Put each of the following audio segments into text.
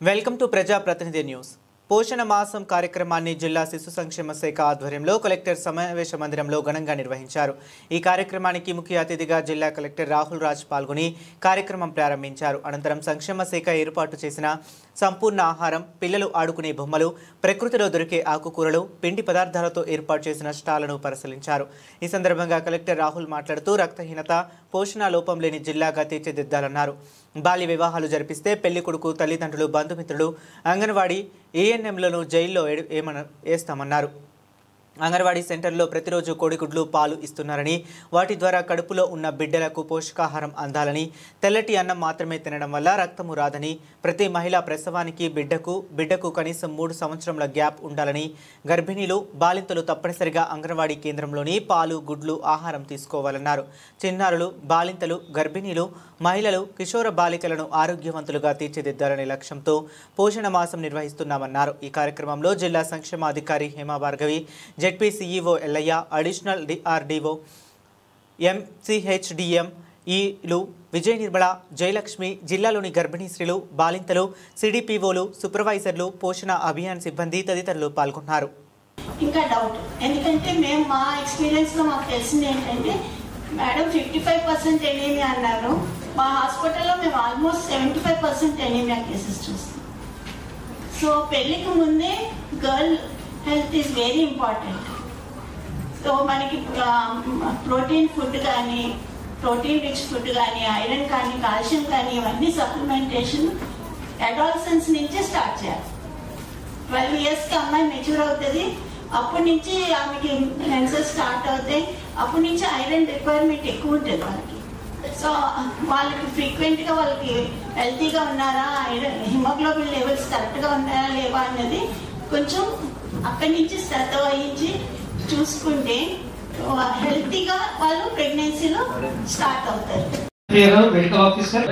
Welcome to ప్రజా ప్రతినిధి news. పోషణ మాసం కార్యక్రమాన్ని జిల్లా శిశు సంక్షేమ శాఖ ఆధ్వర్యంలో కలెక్టర్ సమావేశ మందిరంలో ఘనంగా నిర్వహించారు. ఈ కార్యక్రమానికి ముఖ్య అతిథిగా జిల్లా కలెక్టర్ రాహుల్ రాజ్ పాల్గొని కార్యక్రమం ప్రారంభించారు. అనంతరం సంక్షేమ శాఖ ఏర్పాటు చేసిన సంపూర్ణ ఆహారం, పిల్లలు ఆడుకునే బొమ్మలు, ప్రకృతిలో దొరికే ఆకుకూరలు, పిండి పదార్థాలతో ఏర్పాటు చేసిన స్టాళ్లను పరిశీలించారు. ఈ సందర్భంగా కలెక్టర్ రాహుల్ మాట్లాడుతూ రక్తహీనత, పోషణ లోపం లేని జిల్లాగా తీర్చిదిద్దాలన్నారు. బాల్య వివాహాలు జరిపిస్తే పెళ్లి కొడుకు తల్లిదండ్రులు, బంధుమిత్రులు, అంగన్వాడీ ఏఎన్ఎంలను జైల్లో వేస్తామన్నారు. అంగన్వాడీ సెంటర్లో ప్రతిరోజు కోడిగుడ్లు, పాలు ఇస్తున్నారని, వాటి ద్వారా కడుపులో ఉన్న బిడ్డలకు పోషకాహారం అందాలని, తెల్లటి అన్నం మాత్రమే తినడం వల్ల రక్తము రాదని, ప్రతి మహిళా ప్రసవానికి బిడ్డకు కనీసం 3 సంవత్సరాల గ్యాప్ ఉండాలని, గర్భిణీలు, బాలింతలు తప్పనిసరిగా అంగన్వాడీ కేంద్రంలోని పాలు, గుడ్లు, ఆహారం తీసుకోవాలన్నారు. చిన్నారులు, బాలింతలు, గర్భిణీలు, మహిళలు, కిషోర బాలికలను ఆరోగ్యవంతులుగా తీర్చిదిద్దాలనే లక్ష్యంతో పోషణ మాసం నిర్వహిస్తున్నామన్నారు. ఈ కార్యక్రమంలో జిల్లా సంక్షేమాధికారి Hema Bhargavi, ZP CEO Ellaiah, additional DRDO, MCHDM ఈలు విజయ నిర్మల, జయలక్ష్మి, జిల్లాలోని గర్భిణీ స్త్రీలు, బాలింతలు, సిడిపిఓలు, సూపర్వైజర్లు, పోషణ అభియాన్ సిబ్బంది తదితరులు పాల్గొన్నారు. ఇంకా డౌట్ ఎందుకంటే మేము మా ఎక్స్పీరియన్స్లో మాకు తెలిసింది ఏంటంటే మేడం 55% ఎనీమియా అన్నారు. మా హాస్పిటల్లో మేము ఆల్మోస్ట్ 75% ఎనీమియా కేసెస్ చూస్తాం. సో పెళ్ళికి ముందే girl health is very important. So మనకి ప్రోటీన్ ఫుడ్ కానీ, ప్రోటీన్ రిచ్ ఫుడ్ కానీ, ఐరన్ కానీ, కాల్షియం కానీ, ఇవన్నీ సప్లిమెంటేషన్ అడాలసెన్స్ నుంచే స్టార్ట్ చేయాలి. 12 yearsకి అమ్మాయి మెచ్యూర్ అవుతుంది. అప్పటి నుంచి ఆమెకి మెన్సెస్ స్టార్ట్ అవుతాయి. అప్పటి నుంచి ఐరన్ రిక్వైర్మెంట్ ఎక్కువ ఉంటుంది వాళ్ళకి. సో వాళ్ళకి ఫ్రీక్వెంట్గా వాళ్ళకి హెల్తీగా ఉన్నారా, ఐరన్ హిమోగ్లోబిన్ లెవెల్స్ కరెక్ట్గా ఉన్నారా లేవా అన్నది కొంచెం అక్కడి నుంచి శ్రద్ధ వహించి చూసుకుంటే హెల్తీగా వాళ్ళు ప్రెగ్నెన్సీలో స్టార్ట్ అవుతారు. Medical officer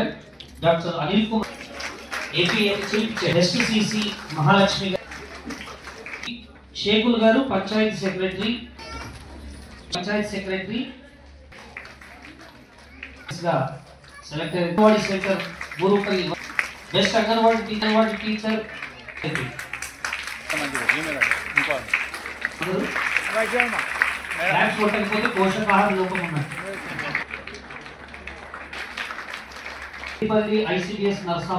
doctor Anil Kumar, APMC STCC Mahalakshmi, Shekul గారు panchayat secretary selected. Anganwadi centre Burupalli best anganwadi teacher కొట్టకపోతే పోషకాహార లోపం ఉన్నది. ICDS Narsa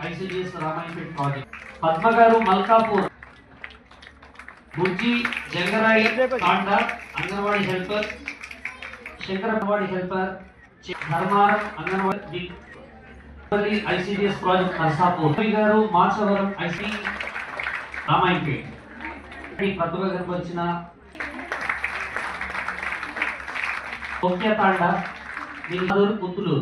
ICDS Ramayanpet project. Padma గారు Malkapur, Bujji Jangarai Tanda anganwadi helper, Shankar anganwadi helper, Dharmaram anganwadi ICDS project Narsapur గారు, మాచవరం ఐసి రామాయణపేట. ప్రతిభ గారికి వచ్చిన తాండా పుత్తులూరు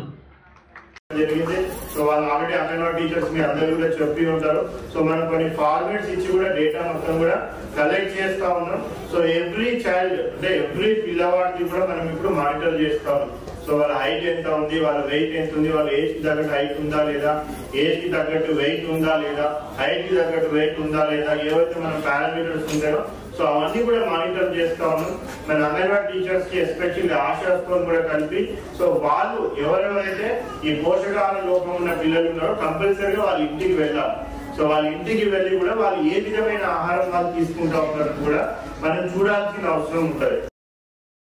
జరిగింది. సో వాళ్ళు ఆల్రెడీ అంగన్వాడీ టీచర్స్ మీ అందరూ కూడా చెప్పి ఉంటారు. సో మనం కొన్ని ఫార్మేట్స్ ఇచ్చి కూడా డేటా మొత్తం కూడా కలెక్ట్ చేస్తా ఉన్నాం. సో ఎవ్రీ చైల్డ్ అంటే ఎవ్రీ పిల్లవాడికి కూడా మనం ఇప్పుడు మానిటర్ చేస్తా ఉన్నాం. సో వాళ్ళ హైట్ ఎంత ఉంది, వాళ్ళ వెయిట్ ఎంత ఉంది, వాళ్ళ ఏజ్ కి తగ్గట్టు హైట్ ఉందా లేదా, ఏజ్ కి తగ్గట్టు వెయిట్ ఉందా లేదా, హైట్ కి తగ్గట్టు వెయిట్ ఉందా లేదా, ఏవైతే మన పారామీటర్స్ ఉంటాయో సో అవన్నీ కూడా మానిటర్ చేస్తా ఉన్నాం. మన అంగన్వాడీ టీచర్స్ కి ఎస్పెషల్లీ ఆశాస్తో కూడా కలిపి సో వాళ్ళు ఎవరెవరైతే ఈ పోషకాహార లోపం ఉన్న పిల్లలు ఉన్నారో కంపల్సరీగా వాళ్ళ ఇంటికి వెళ్ళాలి. సో వాళ్ళ ఇంటికి వెళ్ళి కూడా వాళ్ళు ఏ విధమైన ఆహారం వాళ్ళు తీసుకుంటా ఉన్నారో కూడా మనం చూడాల్సిన అవసరం ఉంటుంది.